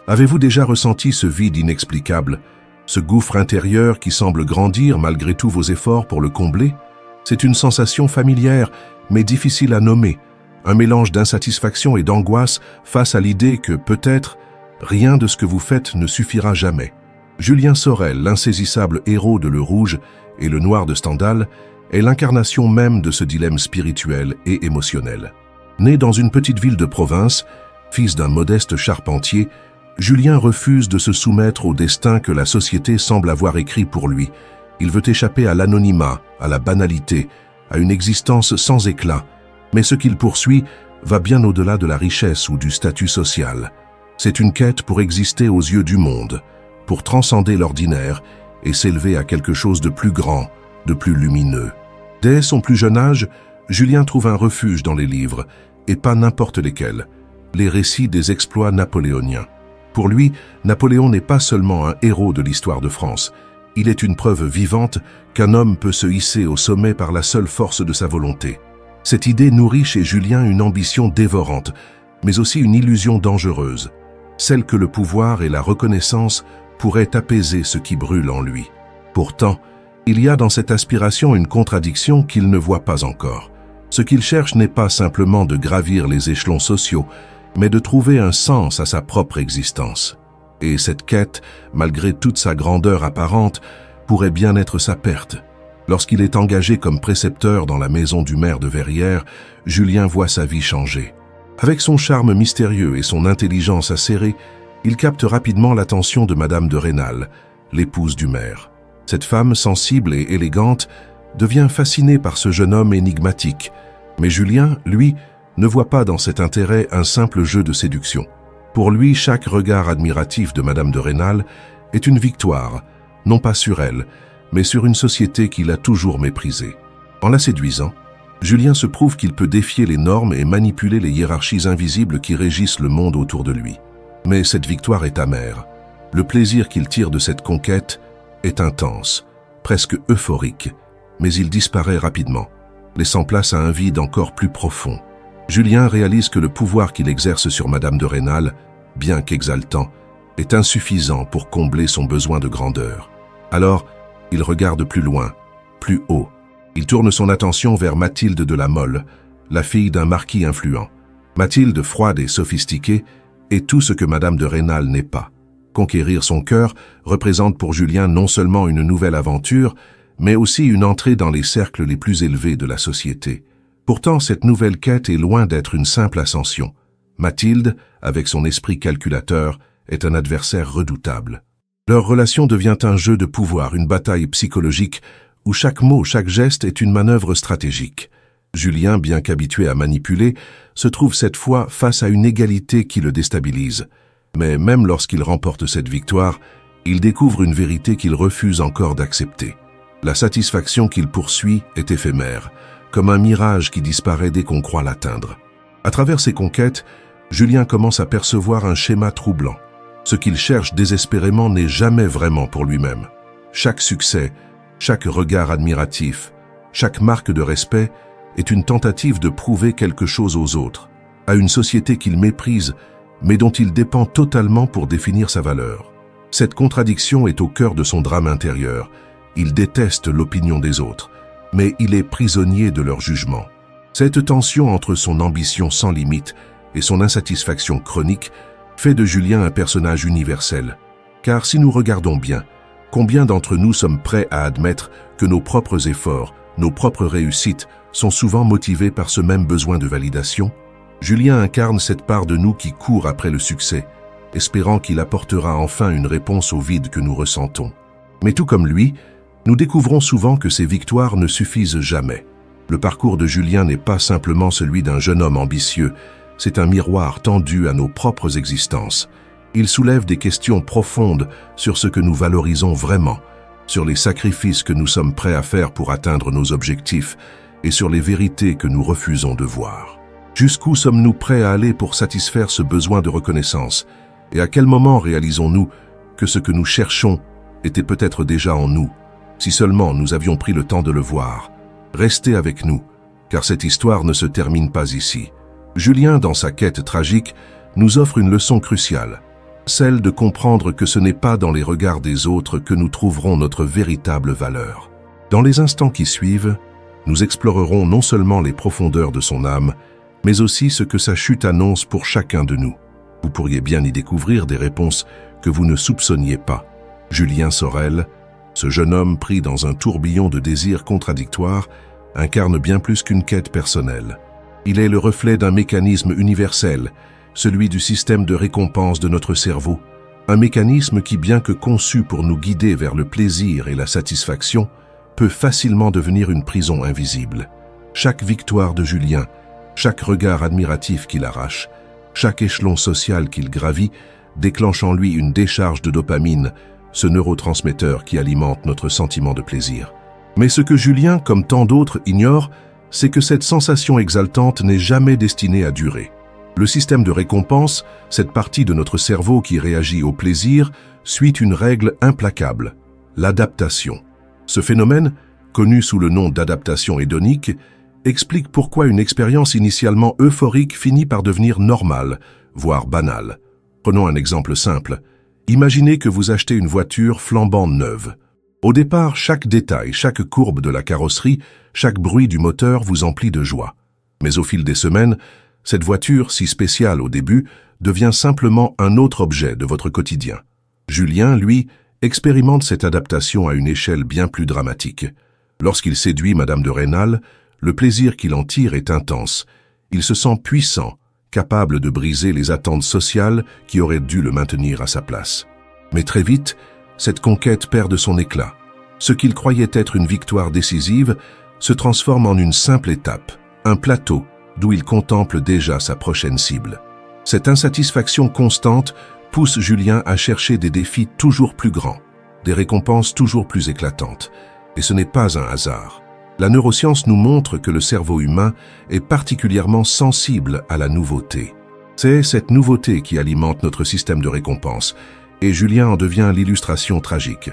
Avez-vous déjà ressenti ce vide inexplicable, ce gouffre intérieur qui semble grandir malgré tous vos efforts pour le combler? C'est une sensation familière, mais difficile à nommer, un mélange d'insatisfaction et d'angoisse face à l'idée que, peut-être, rien de ce que vous faites ne suffira jamais. Julien Sorel, l'insaisissable héros de Le Rouge et Le Noir de Stendhal, est l'incarnation même de ce dilemme spirituel et émotionnel. Né dans une petite ville de province, fils d'un modeste charpentier, Julien refuse de se soumettre au destin que la société semble avoir écrit pour lui. Il veut échapper à l'anonymat, à la banalité, à une existence sans éclat. Mais ce qu'il poursuit va bien au-delà de la richesse ou du statut social. C'est une quête pour exister aux yeux du monde, pour transcender l'ordinaire et s'élever à quelque chose de plus grand, de plus lumineux. Dès son plus jeune âge, Julien trouve un refuge dans les livres, et pas n'importe lesquels, les récits des exploits napoléoniens. Pour lui, Napoléon n'est pas seulement un héros de l'histoire de France, il est une preuve vivante qu'un homme peut se hisser au sommet par la seule force de sa volonté. Cette idée nourrit chez Julien une ambition dévorante, mais aussi une illusion dangereuse, celle que le pouvoir et la reconnaissance pourraient apaiser ce qui brûle en lui. Pourtant, il y a dans cette aspiration une contradiction qu'il ne voit pas encore. Ce qu'il cherche n'est pas simplement de gravir les échelons sociaux, mais de trouver un sens à sa propre existence. Et cette quête, malgré toute sa grandeur apparente, pourrait bien être sa perte. Lorsqu'il est engagé comme précepteur dans la maison du maire de Verrières, Julien voit sa vie changer. Avec son charme mystérieux et son intelligence acérée, il capte rapidement l'attention de Madame de Rênal, l'épouse du maire. Cette femme sensible et élégante devient fascinée par ce jeune homme énigmatique. Mais Julien, lui, ne voit pas dans cet intérêt un simple jeu de séduction. Pour lui, chaque regard admiratif de Madame de Rênal est une victoire, non pas sur elle, mais sur une société qu'il a toujours méprisée. En la séduisant, Julien se prouve qu'il peut défier les normes et manipuler les hiérarchies invisibles qui régissent le monde autour de lui. Mais cette victoire est amère. Le plaisir qu'il tire de cette conquête est intense, presque euphorique, mais il disparaît rapidement, laissant place à un vide encore plus profond. Julien réalise que le pouvoir qu'il exerce sur Madame de Rênal, bien qu'exaltant, est insuffisant pour combler son besoin de grandeur. Alors, il regarde plus loin, plus haut. Il tourne son attention vers Mathilde de la Mole, la fille d'un marquis influent. Mathilde, froide et sophistiquée, est tout ce que Madame de Rênal n'est pas. Conquérir son cœur représente pour Julien non seulement une nouvelle aventure, mais aussi une entrée dans les cercles les plus élevés de la société. Pourtant, cette nouvelle quête est loin d'être une simple ascension. Mathilde, avec son esprit calculateur, est un adversaire redoutable. Leur relation devient un jeu de pouvoir, une bataille psychologique, où chaque mot, chaque geste est une manœuvre stratégique. Julien, bien qu'habitué à manipuler, se trouve cette fois face à une égalité qui le déstabilise. Mais même lorsqu'il remporte cette victoire, il découvre une vérité qu'il refuse encore d'accepter. La satisfaction qu'il poursuit est éphémère, comme un mirage qui disparaît dès qu'on croit l'atteindre. À travers ses conquêtes, Julien commence à percevoir un schéma troublant. Ce qu'il cherche désespérément n'est jamais vraiment pour lui-même. Chaque succès, chaque regard admiratif, chaque marque de respect est une tentative de prouver quelque chose aux autres, à une société qu'il méprise, mais dont il dépend totalement pour définir sa valeur. Cette contradiction est au cœur de son drame intérieur. Il déteste l'opinion des autres, mais il est prisonnier de leur jugement. Cette tension entre son ambition sans limite et son insatisfaction chronique fait de Julien un personnage universel. Car si nous regardons bien, combien d'entre nous sommes prêts à admettre que nos propres efforts, nos propres réussites sont souvent motivés par ce même besoin de validation? Julien incarne cette part de nous qui court après le succès, espérant qu'il apportera enfin une réponse au vide que nous ressentons. Mais tout comme lui, nous découvrons souvent que ces victoires ne suffisent jamais. Le parcours de Julien n'est pas simplement celui d'un jeune homme ambitieux, c'est un miroir tendu à nos propres existences. Il soulève des questions profondes sur ce que nous valorisons vraiment, sur les sacrifices que nous sommes prêts à faire pour atteindre nos objectifs et sur les vérités que nous refusons de voir. Jusqu'où sommes-nous prêts à aller pour satisfaire ce besoin de reconnaissance? Et à quel moment réalisons-nous que ce que nous cherchons était peut-être déjà en nous, si seulement nous avions pris le temps de le voir? Restez avec nous, car cette histoire ne se termine pas ici. Julien, dans sa quête tragique, nous offre une leçon cruciale. celle de comprendre que ce n'est pas dans les regards des autres que nous trouverons notre véritable valeur. Dans les instants qui suivent, nous explorerons non seulement les profondeurs de son âme, mais aussi ce que sa chute annonce pour chacun de nous. Vous pourriez bien y découvrir des réponses que vous ne soupçonniez pas. Julien Sorel, ce jeune homme pris dans un tourbillon de désirs contradictoires, incarne bien plus qu'une quête personnelle. Il est le reflet d'un mécanisme universel, celui du système de récompense de notre cerveau, un mécanisme qui, bien que conçu pour nous guider vers le plaisir et la satisfaction, peut facilement devenir une prison invisible. Chaque victoire de Julien, chaque regard admiratif qu'il arrache, chaque échelon social qu'il gravit, déclenche en lui une décharge de dopamine, ce neurotransmetteur qui alimente notre sentiment de plaisir. Mais ce que Julien, comme tant d'autres, ignore, c'est que cette sensation exaltante n'est jamais destinée à durer. Le système de récompense, cette partie de notre cerveau qui réagit au plaisir, suit une règle implacable, l'adaptation. Ce phénomène, connu sous le nom d'adaptation hédonique, explique pourquoi une expérience initialement euphorique finit par devenir normale, voire banale. Prenons un exemple simple. Imaginez que vous achetez une voiture flambant neuve. Au départ, chaque détail, chaque courbe de la carrosserie, chaque bruit du moteur vous emplit de joie. Mais au fil des semaines, cette voiture, si spéciale au début, devient simplement un autre objet de votre quotidien. Julien, lui, expérimente cette adaptation à une échelle bien plus dramatique. Lorsqu'il séduit Madame de Rênal, le plaisir qu'il en tire est intense. Il se sent puissant, capable de briser les attentes sociales qui auraient dû le maintenir à sa place. Mais très vite, cette conquête perd de son éclat. Ce qu'il croyait être une victoire décisive se transforme en une simple étape, un plateau d'où il contemple déjà sa prochaine cible. Cette insatisfaction constante pousse Julien à chercher des défis toujours plus grands, des récompenses toujours plus éclatantes. Et ce n'est pas un hasard. La neuroscience nous montre que le cerveau humain est particulièrement sensible à la nouveauté. C'est cette nouveauté qui alimente notre système de récompense, et Julien en devient l'illustration tragique.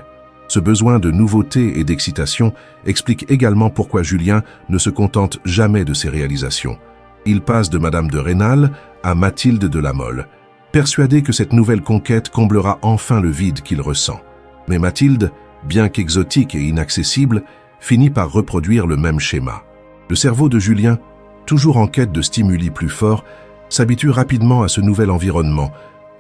Ce besoin de nouveauté et d'excitation explique également pourquoi Julien ne se contente jamais de ses réalisations. Il passe de Madame de Rênal à Mathilde de la Mole, persuadé que cette nouvelle conquête comblera enfin le vide qu'il ressent. Mais Mathilde, bien qu'exotique et inaccessible, finit par reproduire le même schéma. Le cerveau de Julien, toujours en quête de stimuli plus forts, s'habitue rapidement à ce nouvel environnement,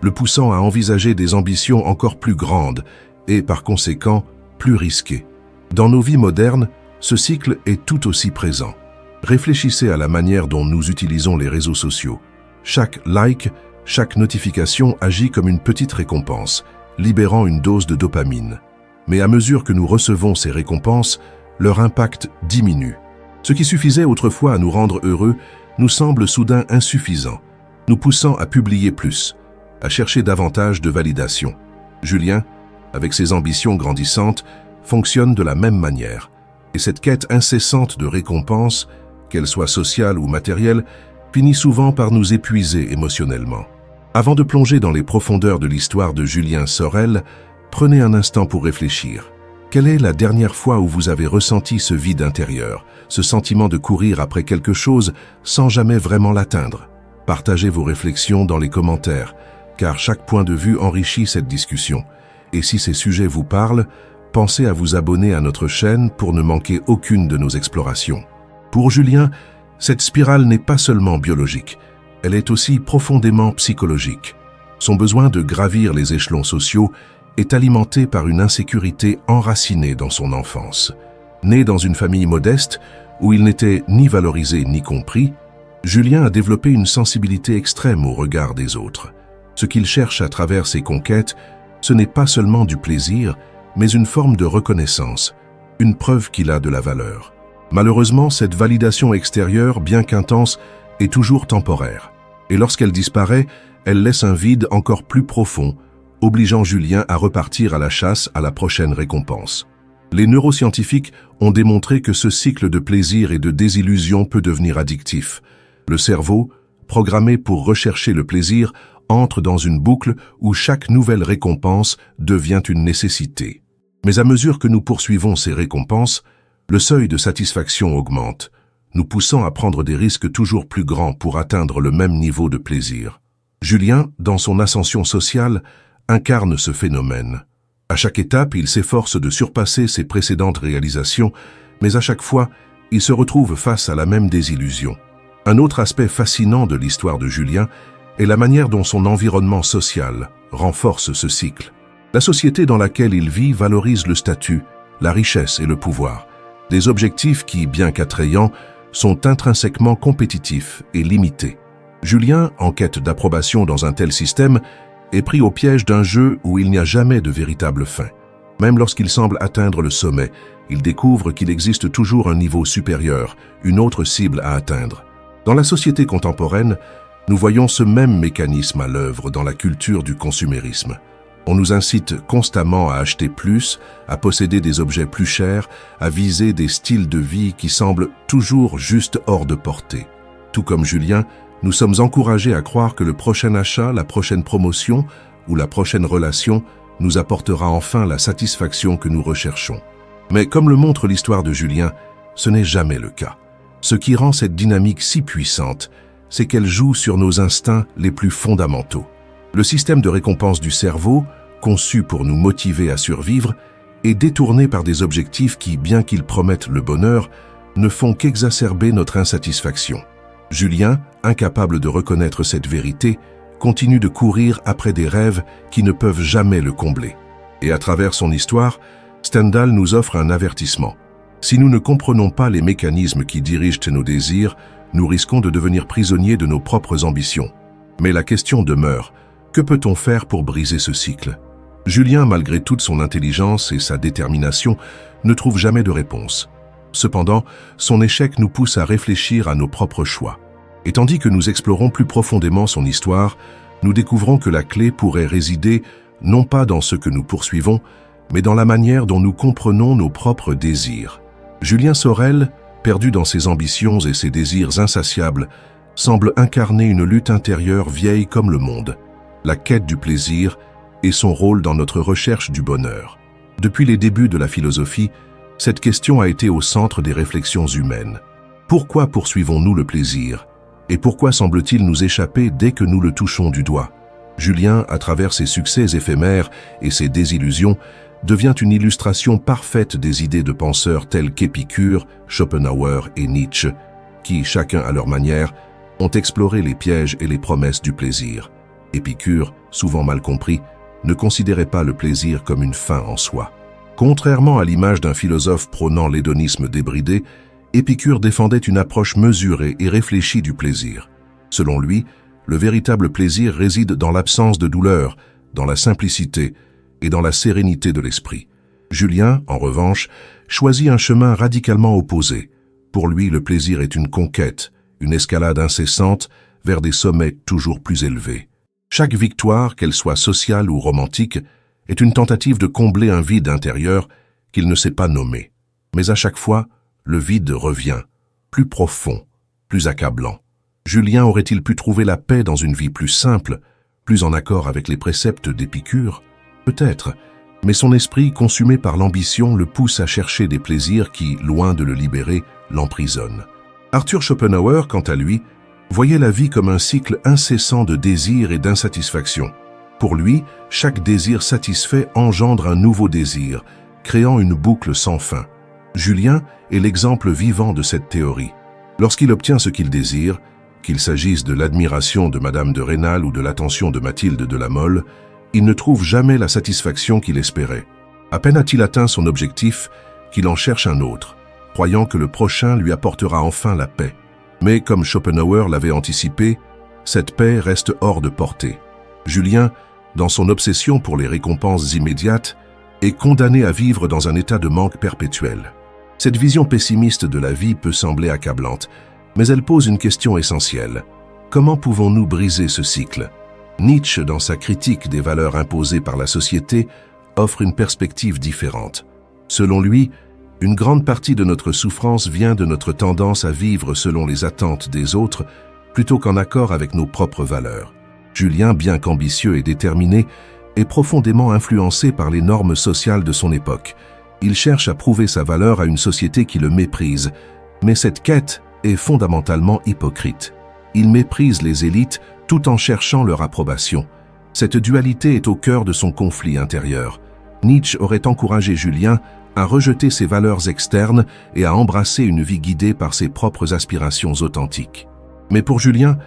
le poussant à envisager des ambitions encore plus grandes et, par conséquent, plus risquées. Dans nos vies modernes, ce cycle est tout aussi présent. Réfléchissez à la manière dont nous utilisons les réseaux sociaux. Chaque like, chaque notification agit comme une petite récompense, libérant une dose de dopamine. Mais à mesure que nous recevons ces récompenses, leur impact diminue. Ce qui suffisait autrefois à nous rendre heureux nous semble soudain insuffisant, nous poussant à publier plus, à chercher davantage de validation. Julien, avec ses ambitions grandissantes, fonctionne de la même manière. Et cette quête incessante de récompense, qu'elle soit sociale ou matérielle, finit souvent par nous épuiser émotionnellement. Avant de plonger dans les profondeurs de l'histoire de Julien Sorel, prenez un instant pour réfléchir. Quelle est la dernière fois où vous avez ressenti ce vide intérieur, ce sentiment de courir après quelque chose sans jamais vraiment l'atteindre? Partagez vos réflexions dans les commentaires, car chaque point de vue enrichit cette discussion. Et si ces sujets vous parlent, pensez à vous abonner à notre chaîne pour ne manquer aucune de nos explorations. Pour Julien, cette spirale n'est pas seulement biologique, elle est aussi profondément psychologique. Son besoin de gravir les échelons sociaux est alimenté par une insécurité enracinée dans son enfance. Né dans une famille modeste, où il n'était ni valorisé ni compris, Julien a développé une sensibilité extrême au regard des autres. Ce qu'il cherche à travers ses conquêtes, ce n'est pas seulement du plaisir, mais une forme de reconnaissance, une preuve qu'il a de la valeur. Malheureusement, cette validation extérieure, bien qu'intense, est toujours temporaire. Et lorsqu'elle disparaît, elle laisse un vide encore plus profond, obligeant Julien à repartir à la chasse à la prochaine récompense. Les neuroscientifiques ont démontré que ce cycle de plaisir et de désillusion peut devenir addictif. Le cerveau, programmé pour rechercher le plaisir, entre dans une boucle où chaque nouvelle récompense devient une nécessité. Mais à mesure que nous poursuivons ces récompenses, le seuil de satisfaction augmente, nous poussant à prendre des risques toujours plus grands pour atteindre le même niveau de plaisir. Julien, dans son ascension sociale, incarne ce phénomène. À chaque étape, il s'efforce de surpasser ses précédentes réalisations, mais à chaque fois, il se retrouve face à la même désillusion. Un autre aspect fascinant de l'histoire de Julien est la manière dont son environnement social renforce ce cycle. La société dans laquelle il vit valorise le statut, la richesse et le pouvoir, des objectifs qui, bien qu'attrayants, sont intrinsèquement compétitifs et limités. Julien, en quête d'approbation dans un tel système, est pris au piège d'un jeu où il n'y a jamais de véritable fin. Même lorsqu'il semble atteindre le sommet, il découvre qu'il existe toujours un niveau supérieur, une autre cible à atteindre. Dans la société contemporaine, nous voyons ce même mécanisme à l'œuvre dans la culture du consumérisme. On nous incite constamment à acheter plus, à posséder des objets plus chers, à viser des styles de vie qui semblent toujours juste hors de portée. Tout comme Julien, nous sommes encouragés à croire que le prochain achat, la prochaine promotion ou la prochaine relation nous apportera enfin la satisfaction que nous recherchons. Mais comme le montre l'histoire de Julien, ce n'est jamais le cas. Ce qui rend cette dynamique si puissante, c'est qu'elle joue sur nos instincts les plus fondamentaux. Le système de récompense du cerveau, conçu pour nous motiver à survivre, est détourné par des objectifs qui, bien qu'ils promettent le bonheur, ne font qu'exacerber notre insatisfaction. Julien, incapable de reconnaître cette vérité, continue de courir après des rêves qui ne peuvent jamais le combler. Et à travers son histoire, Stendhal nous offre un avertissement. Si nous ne comprenons pas les mécanismes qui dirigent nos désirs, nous risquons de devenir prisonniers de nos propres ambitions. Mais la question demeure, que peut-on faire pour briser ce cycle? Julien, malgré toute son intelligence et sa détermination, ne trouve jamais de réponse. Cependant, son échec nous pousse à réfléchir à nos propres choix. Et tandis que nous explorons plus profondément son histoire, nous découvrons que la clé pourrait résider non pas dans ce que nous poursuivons, mais dans la manière dont nous comprenons nos propres désirs. Julien Sorel, perdu dans ses ambitions et ses désirs insatiables, semble incarner une lutte intérieure vieille comme le monde, la quête du plaisir et son rôle dans notre recherche du bonheur. Depuis les débuts de la philosophie, cette question a été au centre des réflexions humaines. Pourquoi poursuivons-nous le plaisir? Et pourquoi semble-t-il nous échapper dès que nous le touchons du doigt? Julien, à travers ses succès éphémères et ses désillusions, devient une illustration parfaite des idées de penseurs tels qu'Épicure, Schopenhauer et Nietzsche, qui, chacun à leur manière, ont exploré les pièges et les promesses du plaisir. Épicure, souvent mal compris, ne considérait pas le plaisir comme une fin en soi. Contrairement à l'image d'un philosophe prônant l'hédonisme débridé, Épicure défendait une approche mesurée et réfléchie du plaisir. Selon lui, le véritable plaisir réside dans l'absence de douleur, dans la simplicité et dans la sérénité de l'esprit. Julien, en revanche, choisit un chemin radicalement opposé. Pour lui, le plaisir est une conquête, une escalade incessante vers des sommets toujours plus élevés. Chaque victoire, qu'elle soit sociale ou romantique, est une tentative de combler un vide intérieur qu'il ne sait pas nommer. Mais à chaque fois, le vide revient, plus profond, plus accablant. Julien aurait-il pu trouver la paix dans une vie plus simple, plus en accord avec les préceptes d'Épicure? Peut-être, mais son esprit, consumé par l'ambition, le pousse à chercher des plaisirs qui, loin de le libérer, l'emprisonnent. Arthur Schopenhauer, quant à lui, voyait la vie comme un cycle incessant de désirs et d'insatisfaction. Pour lui, chaque désir satisfait engendre un nouveau désir, créant une boucle sans fin. Julien est l'exemple vivant de cette théorie. Lorsqu'il obtient ce qu'il désire, qu'il s'agisse de l'admiration de Madame de Rênal ou de l'attention de Mathilde de la Mole, il ne trouve jamais la satisfaction qu'il espérait. À peine a-t-il atteint son objectif qu'il en cherche un autre, croyant que le prochain lui apportera enfin la paix. Mais comme Schopenhauer l'avait anticipé, cette paix reste hors de portée. Julien, dans son obsession pour les récompenses immédiates, est condamné à vivre dans un état de manque perpétuel. Cette vision pessimiste de la vie peut sembler accablante, mais elle pose une question essentielle. Comment pouvons-nous briser ce cycle? Nietzsche, dans sa critique des valeurs imposées par la société, offre une perspective différente. Selon lui, une grande partie de notre souffrance vient de notre tendance à vivre selon les attentes des autres plutôt qu'en accord avec nos propres valeurs. Julien, bien qu'ambitieux et déterminé, est profondément influencé par les normes sociales de son époque. Il cherche à prouver sa valeur à une société qui le méprise, mais cette quête est fondamentalement hypocrite. Il méprise les élites tout en cherchant leur approbation. Cette dualité est au cœur de son conflit intérieur. Nietzsche aurait encouragé Julien à rejeter ses valeurs externes et à embrasser une vie guidée par ses propres aspirations authentiques. Mais pour Julien,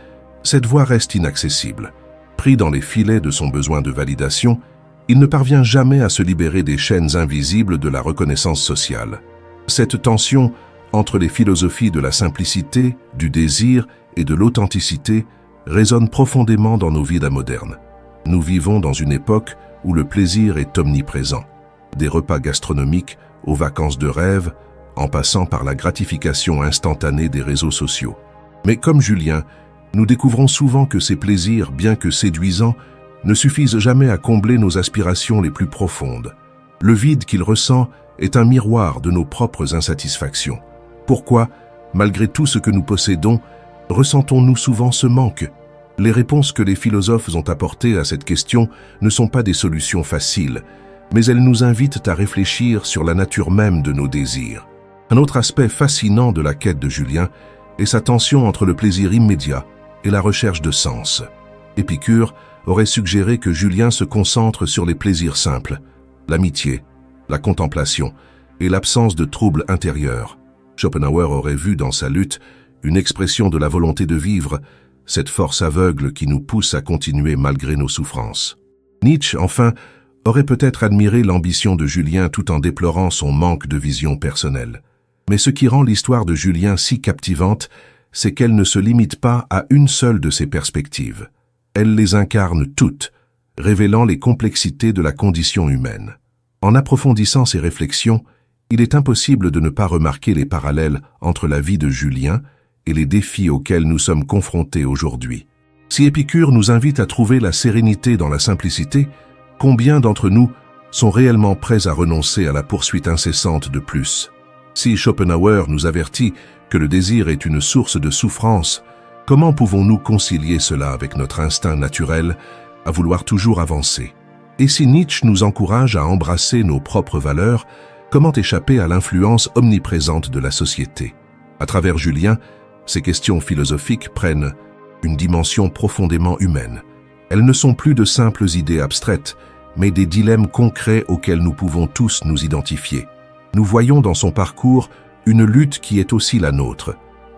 cette voie reste inaccessible. Pris dans les filets de son besoin de validation, il ne parvient jamais à se libérer des chaînes invisibles de la reconnaissance sociale. Cette tension entre les philosophies de la simplicité, du désir et de l'authenticité résonne profondément dans nos vies modernes. Nous vivons dans une époque où le plaisir est omniprésent. Des repas gastronomiques aux vacances de rêve, en passant par la gratification instantanée des réseaux sociaux. Mais comme Julien, nous découvrons souvent que ces plaisirs, bien que séduisants, ne suffisent jamais à combler nos aspirations les plus profondes. Le vide qu'il ressent est un miroir de nos propres insatisfactions. Pourquoi, malgré tout ce que nous possédons, ressentons-nous souvent ce manque? Les réponses que les philosophes ont apportées à cette question ne sont pas des solutions faciles, mais elles nous invitent à réfléchir sur la nature même de nos désirs. Un autre aspect fascinant de la quête de Julien est sa tension entre le plaisir immédiat et la recherche de sens. Épicure aurait suggéré que Julien se concentre sur les plaisirs simples, l'amitié, la contemplation et l'absence de troubles intérieurs. Schopenhauer aurait vu dans sa lutte une expression de la volonté de vivre, cette force aveugle qui nous pousse à continuer malgré nos souffrances. Nietzsche, enfin, aurait peut-être admiré l'ambition de Julien tout en déplorant son manque de vision personnelle. Mais ce qui rend l'histoire de Julien si captivante, c'est qu'elle ne se limite pas à une seule de ses perspectives. Elle les incarne toutes, révélant les complexités de la condition humaine. En approfondissant ces réflexions, il est impossible de ne pas remarquer les parallèles entre la vie de Julien et les défis auxquels nous sommes confrontés aujourd'hui. Si Épicure nous invite à trouver la sérénité dans la simplicité, combien d'entre nous sont réellement prêts à renoncer à la poursuite incessante de plus? Si Schopenhauer nous avertit que le désir est une source de souffrance, comment pouvons-nous concilier cela avec notre instinct naturel à vouloir toujours avancer? Et si Nietzsche nous encourage à embrasser nos propres valeurs, comment échapper à l'influence omniprésente de la société? À travers Julien, ces questions philosophiques prennent une dimension profondément humaine. Elles ne sont plus de simples idées abstraites, mais des dilemmes concrets auxquels nous pouvons tous nous identifier. Nous voyons dans son parcours une lutte qui est aussi la nôtre,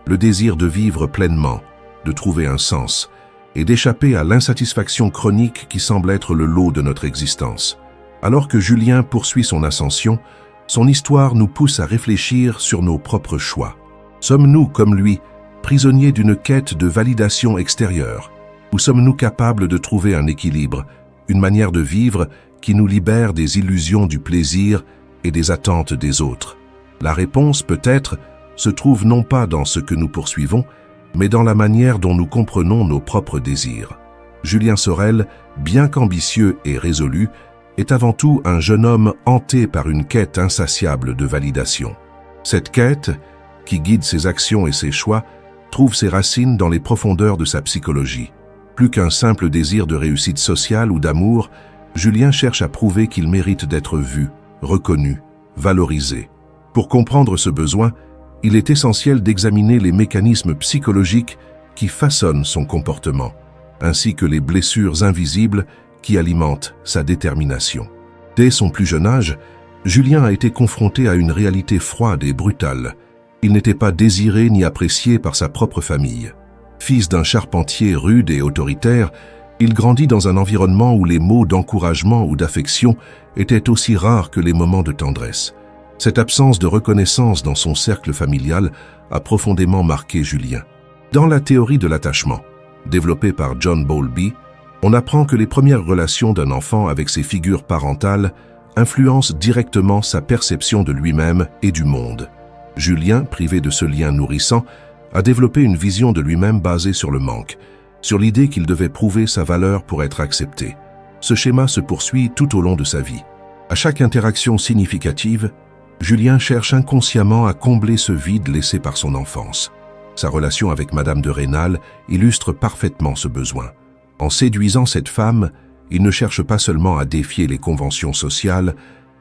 le désir de vivre pleinement, de trouver un sens, et d'échapper à l'insatisfaction chronique qui semble être le lot de notre existence. Alors que Julien poursuit son ascension, son histoire nous pousse à réfléchir sur nos propres choix. Sommes-nous, comme lui, prisonniers d'une quête de validation extérieure, ou sommes-nous capables de trouver un équilibre, une manière de vivre qui nous libère des illusions du plaisir et des attentes des autres? La réponse, peut-être, se trouve non pas dans ce que nous poursuivons, mais dans la manière dont nous comprenons nos propres désirs. Julien Sorel, bien qu'ambitieux et résolu, est avant tout un jeune homme hanté par une quête insatiable de validation. Cette quête, qui guide ses actions et ses choix, trouve ses racines dans les profondeurs de sa psychologie. Plus qu'un simple désir de réussite sociale ou d'amour, Julien cherche à prouver qu'il mérite d'être vu, reconnu, valorisé. Pour comprendre ce besoin, il est essentiel d'examiner les mécanismes psychologiques qui façonnent son comportement, ainsi que les blessures invisibles qui alimentent sa détermination. Dès son plus jeune âge, Julien a été confronté à une réalité froide et brutale. Il n'était pas désiré ni apprécié par sa propre famille. Fils d'un charpentier rude et autoritaire, il grandit dans un environnement où les mots d'encouragement ou d'affection étaient aussi rares que les moments de tendresse. Cette absence de reconnaissance dans son cercle familial a profondément marqué Julien. Dans la théorie de l'attachement, développée par John Bowlby, on apprend que les premières relations d'un enfant avec ses figures parentales influencent directement sa perception de lui-même et du monde. Julien, privé de ce lien nourrissant, a développé une vision de lui-même basée sur le manque, sur l'idée qu'il devait prouver sa valeur pour être accepté. Ce schéma se poursuit tout au long de sa vie. À chaque interaction significative, Julien cherche inconsciemment à combler ce vide laissé par son enfance. Sa relation avec Madame de Rênal illustre parfaitement ce besoin. En séduisant cette femme, il ne cherche pas seulement à défier les conventions sociales,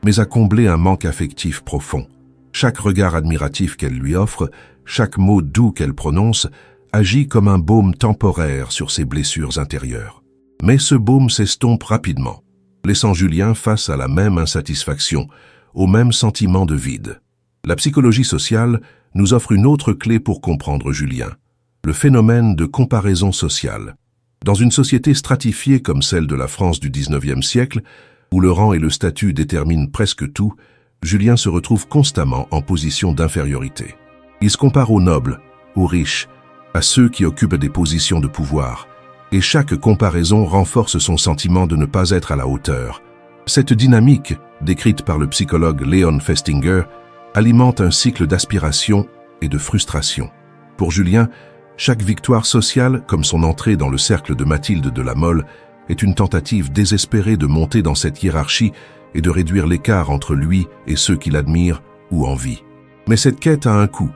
mais à combler un manque affectif profond. Chaque regard admiratif qu'elle lui offre, chaque mot doux qu'elle prononce, agit comme un baume temporaire sur ses blessures intérieures. Mais ce baume s'estompe rapidement, laissant Julien face à la même insatisfaction, au même sentiment de vide. La psychologie sociale nous offre une autre clé pour comprendre Julien, le phénomène de comparaison sociale. Dans une société stratifiée comme celle de la France du XIXe siècle, où le rang et le statut déterminent presque tout, Julien se retrouve constamment en position d'infériorité. Il se compare aux nobles, aux riches, à ceux qui occupent des positions de pouvoir, et chaque comparaison renforce son sentiment de ne pas être à la hauteur. Cette dynamique, décrite par le psychologue Leon Festinger, alimente un cycle d'aspiration et de frustration. Pour Julien, chaque victoire sociale, comme son entrée dans le cercle de Mathilde de la Mole, est une tentative désespérée de monter dans cette hiérarchie et de réduire l'écart entre lui et ceux qui l'admirent ou envient. Mais cette quête a un coût.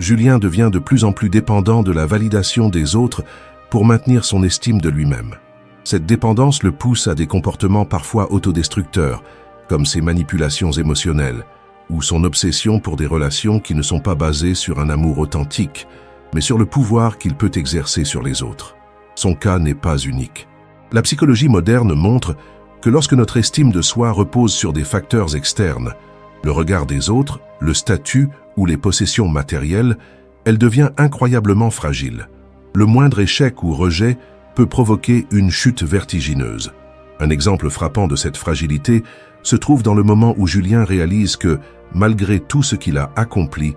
Julien devient de plus en plus dépendant de la validation des autres pour maintenir son estime de lui-même. Cette dépendance le pousse à des comportements parfois autodestructeurs, comme ses manipulations émotionnelles, ou son obsession pour des relations qui ne sont pas basées sur un amour authentique, mais sur le pouvoir qu'il peut exercer sur les autres. Son cas n'est pas unique. La psychologie moderne montre que lorsque notre estime de soi repose sur des facteurs externes, le regard des autres, le statut ou les possessions matérielles, elle devient incroyablement fragile. Le moindre échec ou rejet peut provoquer une chute vertigineuse. Un exemple frappant de cette fragilité se trouve dans le moment où Julien réalise que, malgré tout ce qu'il a accompli,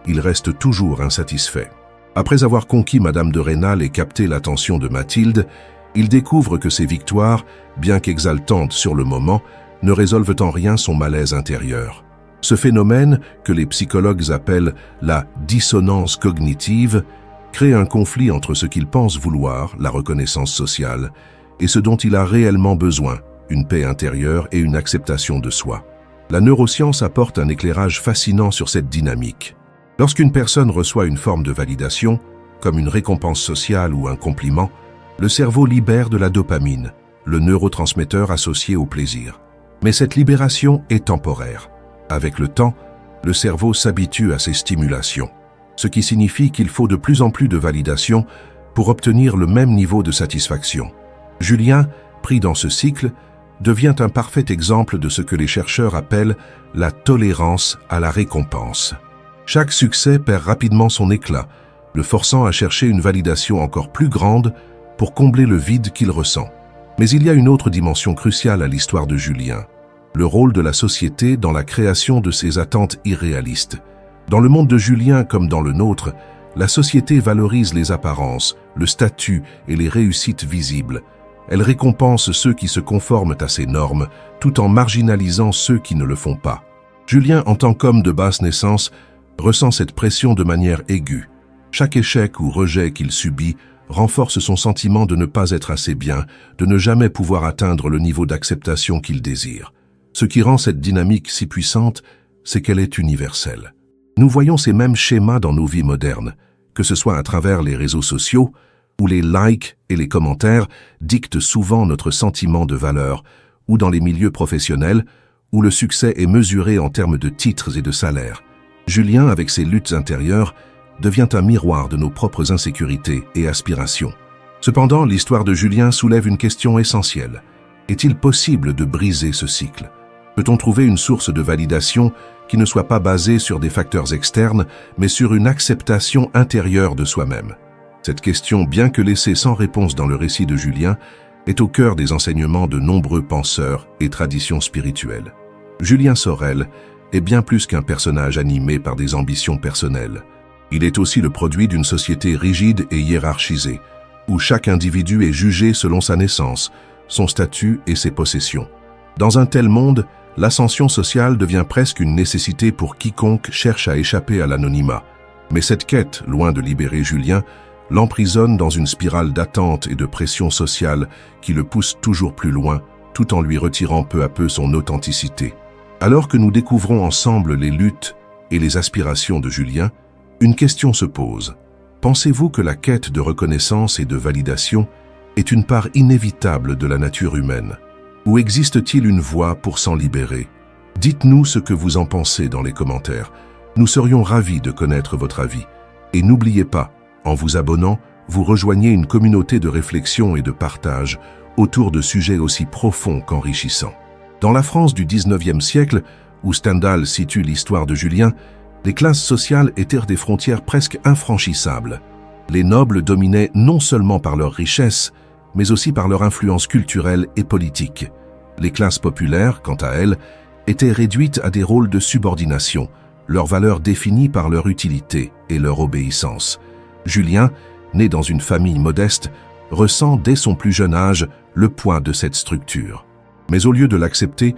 il reste toujours insatisfait. Après avoir conquis Madame de Rênal et capté l'attention de Mathilde, il découvre que ses victoires, bien qu'exaltantes sur le moment, ne résolvent en rien son malaise intérieur. Ce phénomène, que les psychologues appellent la dissonance cognitive, crée un conflit entre ce qu'il pense vouloir, la reconnaissance sociale, et ce dont il a réellement besoin, une paix intérieure et une acceptation de soi. La neuroscience apporte un éclairage fascinant sur cette dynamique. Lorsqu'une personne reçoit une forme de validation, comme une récompense sociale ou un compliment, le cerveau libère de la dopamine, le neurotransmetteur associé au plaisir. Mais cette libération est temporaire. Avec le temps, le cerveau s'habitue à ces stimulations, ce qui signifie qu'il faut de plus en plus de validation pour obtenir le même niveau de satisfaction. Julien, pris dans ce cycle, devient un parfait exemple de ce que les chercheurs appellent la tolérance à la récompense. Chaque succès perd rapidement son éclat, le forçant à chercher une validation encore plus grande pour combler le vide qu'il ressent. Mais il y a une autre dimension cruciale à l'histoire de Julien, le rôle de la société dans la création de ses attentes irréalistes. Dans le monde de Julien comme dans le nôtre, la société valorise les apparences, le statut et les réussites visibles. Elle récompense ceux qui se conforment à ses normes, tout en marginalisant ceux qui ne le font pas. Julien, en tant qu'homme de basse naissance, ressent cette pression de manière aiguë. Chaque échec ou rejet qu'il subit renforce son sentiment de ne pas être assez bien, de ne jamais pouvoir atteindre le niveau d'acceptation qu'il désire. Ce qui rend cette dynamique si puissante, c'est qu'elle est universelle. Nous voyons ces mêmes schémas dans nos vies modernes, que ce soit à travers les réseaux sociaux, où les likes et les commentaires dictent souvent notre sentiment de valeur, ou dans les milieux professionnels, où le succès est mesuré en termes de titres et de salaires. Julien, avec ses luttes intérieures, devient un miroir de nos propres insécurités et aspirations. Cependant, l'histoire de Julien soulève une question essentielle. Est-il possible de briser ce cycle? Peut-on trouver une source de validation qui ne soit pas basée sur des facteurs externes, mais sur une acceptation intérieure de soi-même? Cette question, bien que laissée sans réponse dans le récit de Julien, est au cœur des enseignements de nombreux penseurs et traditions spirituelles. Julien Sorel est bien plus qu'un personnage animé par des ambitions personnelles. Il est aussi le produit d'une société rigide et hiérarchisée, où chaque individu est jugé selon sa naissance, son statut et ses possessions. Dans un tel monde, l'ascension sociale devient presque une nécessité pour quiconque cherche à échapper à l'anonymat. Mais cette quête, loin de libérer Julien, l'emprisonne dans une spirale d'attente et de pression sociale qui le pousse toujours plus loin, tout en lui retirant peu à peu son authenticité. Alors que nous découvrons ensemble les luttes et les aspirations de Julien, une question se pose. Pensez-vous que la quête de reconnaissance et de validation est une part inévitable de la nature humaine? Ou existe-t-il une voie pour s'en libérer? Dites-nous ce que vous en pensez dans les commentaires. Nous serions ravis de connaître votre avis. Et n'oubliez pas, En vous abonnant, vous rejoignez une communauté de réflexion et de partage autour de sujets aussi profonds qu'enrichissants. Dans la France du XIXe siècle, où Stendhal situe l'histoire de Julien, les classes sociales étaient des frontières presque infranchissables. Les nobles dominaient non seulement par leur richesse, mais aussi par leur influence culturelle et politique. Les classes populaires, quant à elles, étaient réduites à des rôles de subordination, leur valeur définie par leur utilité et leur obéissance. Julien, né dans une famille modeste, ressent dès son plus jeune âge le poids de cette structure. Mais au lieu de l'accepter,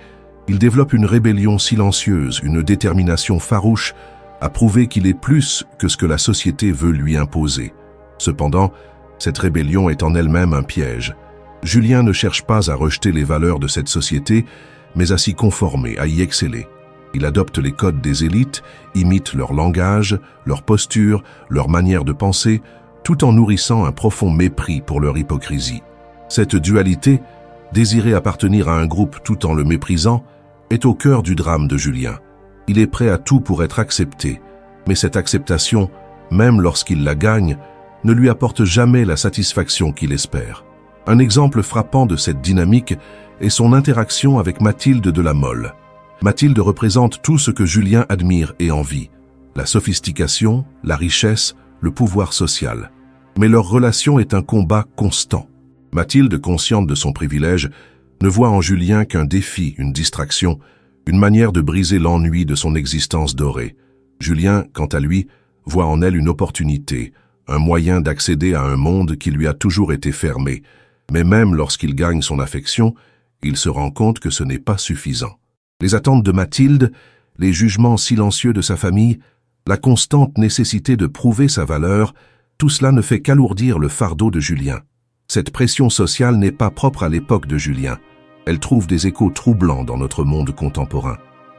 il développe une rébellion silencieuse, une détermination farouche à prouver qu'il est plus que ce que la société veut lui imposer. Cependant, cette rébellion est en elle-même un piège. Julien ne cherche pas à rejeter les valeurs de cette société, mais à s'y conformer, à y exceller. Il adopte les codes des élites, imite leur langage, leur posture, leur manière de penser, tout en nourrissant un profond mépris pour leur hypocrisie. Cette dualité, désirer appartenir à un groupe tout en le méprisant, est au cœur du drame de Julien. Il est prêt à tout pour être accepté, mais cette acceptation, même lorsqu'il la gagne, ne lui apporte jamais la satisfaction qu'il espère. Un exemple frappant de cette dynamique est son interaction avec Mathilde de la Mole. Mathilde représente tout ce que Julien admire et envie, la sophistication, la richesse, le pouvoir social. Mais leur relation est un combat constant. Mathilde, consciente de son privilège, ne voit en Julien qu'un défi, une distraction, une manière de briser l'ennui de son existence dorée. Julien, quant à lui, voit en elle une opportunité, un moyen d'accéder à un monde qui lui a toujours été fermé. Mais même lorsqu'il gagne son affection, il se rend compte que ce n'est pas suffisant. Les attentes de Mathilde, les jugements silencieux de sa famille, la constante nécessité de prouver sa valeur, tout cela ne fait qu'alourdir le fardeau de Julien. Cette pression sociale n'est pas propre à l'époque de Julien. Elle trouve des échos troublants dans notre monde contemporain.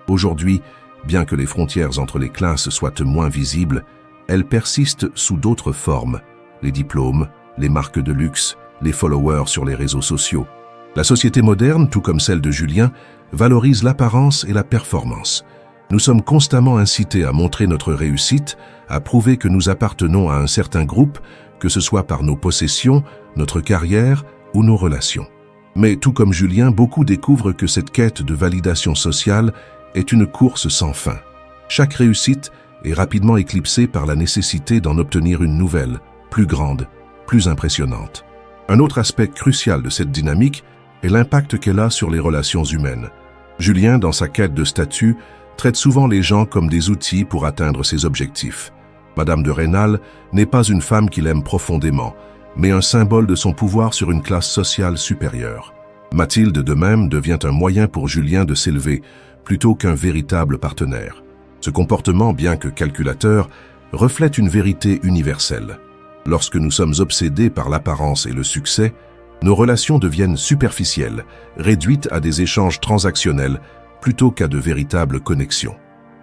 Aujourd'hui, bien que les frontières entre les classes soient moins visibles, elles persistent sous d'autres formes. Les diplômes, les marques de luxe, les followers sur les réseaux sociaux. La société moderne, tout comme celle de Julien, valorise l'apparence et la performance. Nous sommes constamment incités à montrer notre réussite, à prouver que nous appartenons à un certain groupe, que ce soit par nos possessions, notre carrière ou nos relations. Mais tout comme Julien, beaucoup découvrent que cette quête de validation sociale est une course sans fin. Chaque réussite est rapidement éclipsée par la nécessité d'en obtenir une nouvelle, plus grande, plus impressionnante. Un autre aspect crucial de cette dynamique est l'impact qu'elle a sur les relations humaines. Julien, dans sa quête de statut, traite souvent les gens comme des outils pour atteindre ses objectifs. Madame de Rênal n'est pas une femme qu'il aime profondément, mais un symbole de son pouvoir sur une classe sociale supérieure. Mathilde, de même, devient un moyen pour Julien de s'élever, plutôt qu'un véritable partenaire. Ce comportement, bien que calculateur, reflète une vérité universelle. Lorsque nous sommes obsédés par l'apparence et le succès, nos relations deviennent superficielles, réduites à des échanges transactionnels, plutôt qu'à de véritables connexions.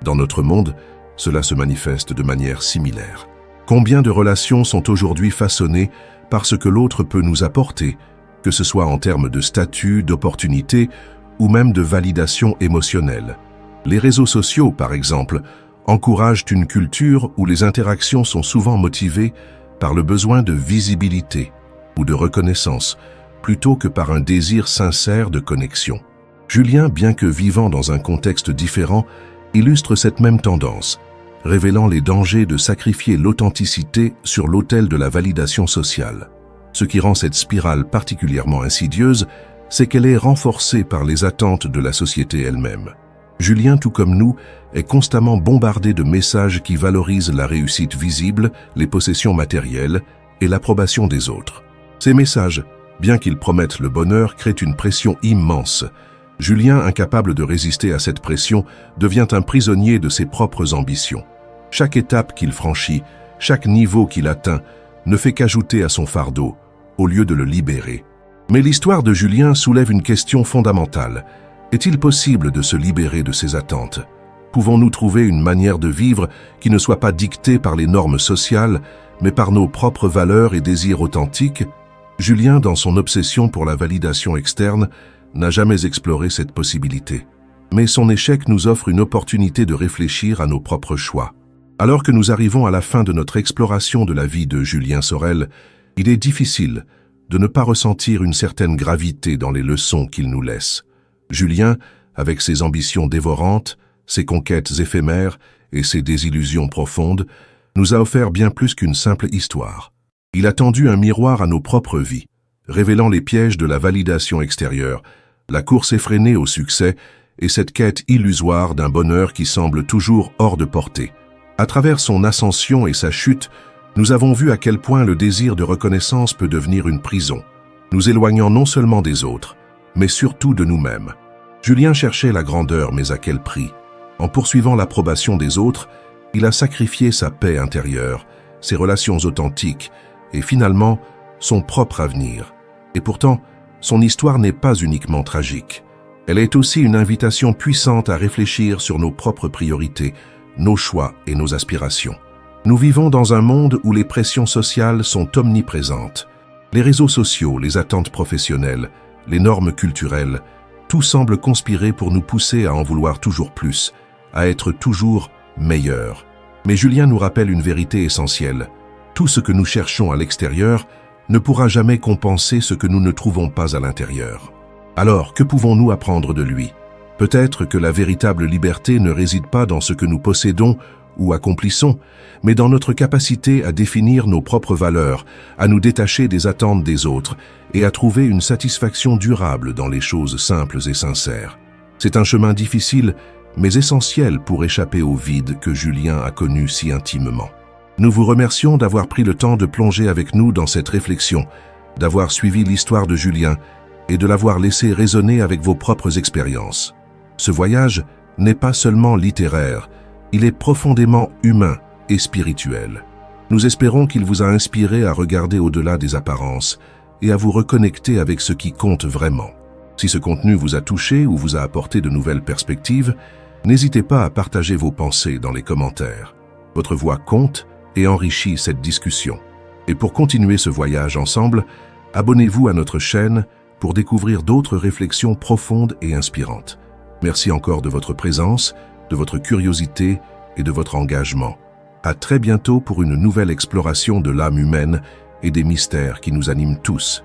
Dans notre monde, cela se manifeste de manière similaire. Combien de relations sont aujourd'hui façonnées par ce que l'autre peut nous apporter, que ce soit en termes de statut, d'opportunité ou même de validation émotionnelle. Les réseaux sociaux, par exemple, encouragent une culture où les interactions sont souvent motivées par le besoin de visibilité ou de reconnaissance, plutôt que par un désir sincère de connexion. Julien, bien que vivant dans un contexte différent, illustre cette même tendance, révélant les dangers de sacrifier l'authenticité sur l'autel de la validation sociale. Ce qui rend cette spirale particulièrement insidieuse, c'est qu'elle est renforcée par les attentes de la société elle-même. Julien, tout comme nous, est constamment bombardé de messages qui valorisent la réussite visible, les possessions matérielles et l'approbation des autres. Ces messages, bien qu'ils promettent le bonheur, créent une pression immense. Julien, incapable de résister à cette pression, devient un prisonnier de ses propres ambitions. Chaque étape qu'il franchit, chaque niveau qu'il atteint, ne fait qu'ajouter à son fardeau, au lieu de le libérer. Mais l'histoire de Julien soulève une question fondamentale. Est-il possible de se libérer de ses attentes? Pouvons-nous trouver une manière de vivre qui ne soit pas dictée par les normes sociales, mais par nos propres valeurs et désirs authentiques? Julien, dans son obsession pour la validation externe, n'a jamais exploré cette possibilité. Mais son échec nous offre une opportunité de réfléchir à nos propres choix. Alors que nous arrivons à la fin de notre exploration de la vie de Julien Sorel, il est difficile de ne pas ressentir une certaine gravité dans les leçons qu'il nous laisse. Julien, avec ses ambitions dévorantes, ses conquêtes éphémères et ses désillusions profondes, nous a offert bien plus qu'une simple histoire. Il a tendu un miroir à nos propres vies, révélant les pièges de la validation extérieure, la course effrénée au succès et cette quête illusoire d'un bonheur qui semble toujours hors de portée. À travers son ascension et sa chute, nous avons vu à quel point le désir de reconnaissance peut devenir une prison, nous éloignant non seulement des autres, mais surtout de nous-mêmes. Julien cherchait la grandeur, mais à quel prix? En poursuivant l'approbation des autres, il a sacrifié sa paix intérieure, ses relations authentiques et finalement son propre avenir. Et pourtant, son histoire n'est pas uniquement tragique. Elle est aussi une invitation puissante à réfléchir sur nos propres priorités, nos choix et nos aspirations. Nous vivons dans un monde où les pressions sociales sont omniprésentes. Les réseaux sociaux, les attentes professionnelles, les normes culturelles, tout semble conspirer pour nous pousser à en vouloir toujours plus, à être toujours meilleurs. Mais Julien nous rappelle une vérité essentielle. Tout ce que nous cherchons à l'extérieur ne pourra jamais compenser ce que nous ne trouvons pas à l'intérieur. Alors, que pouvons-nous apprendre de lui? Peut-être que la véritable liberté ne réside pas dans ce que nous possédons ou accomplissons, mais dans notre capacité à définir nos propres valeurs, à nous détacher des attentes des autres et à trouver une satisfaction durable dans les choses simples et sincères. C'est un chemin difficile, mais essentiel pour échapper au vide que Julien a connu si intimement. Nous vous remercions d'avoir pris le temps de plonger avec nous dans cette réflexion, d'avoir suivi l'histoire de Julien et de l'avoir laissé résonner avec vos propres expériences. Ce voyage n'est pas seulement littéraire, il est profondément humain et spirituel. Nous espérons qu'il vous a inspiré à regarder au-delà des apparences et à vous reconnecter avec ce qui compte vraiment. Si ce contenu vous a touché ou vous a apporté de nouvelles perspectives, n'hésitez pas à partager vos pensées dans les commentaires. Votre voix compte et enrichit cette discussion. Et pour continuer ce voyage ensemble, abonnez-vous à notre chaîne pour découvrir d'autres réflexions profondes et inspirantes. Merci encore de votre présence, de votre curiosité et de votre engagement. À très bientôt pour une nouvelle exploration de l'âme humaine et des mystères qui nous animent tous.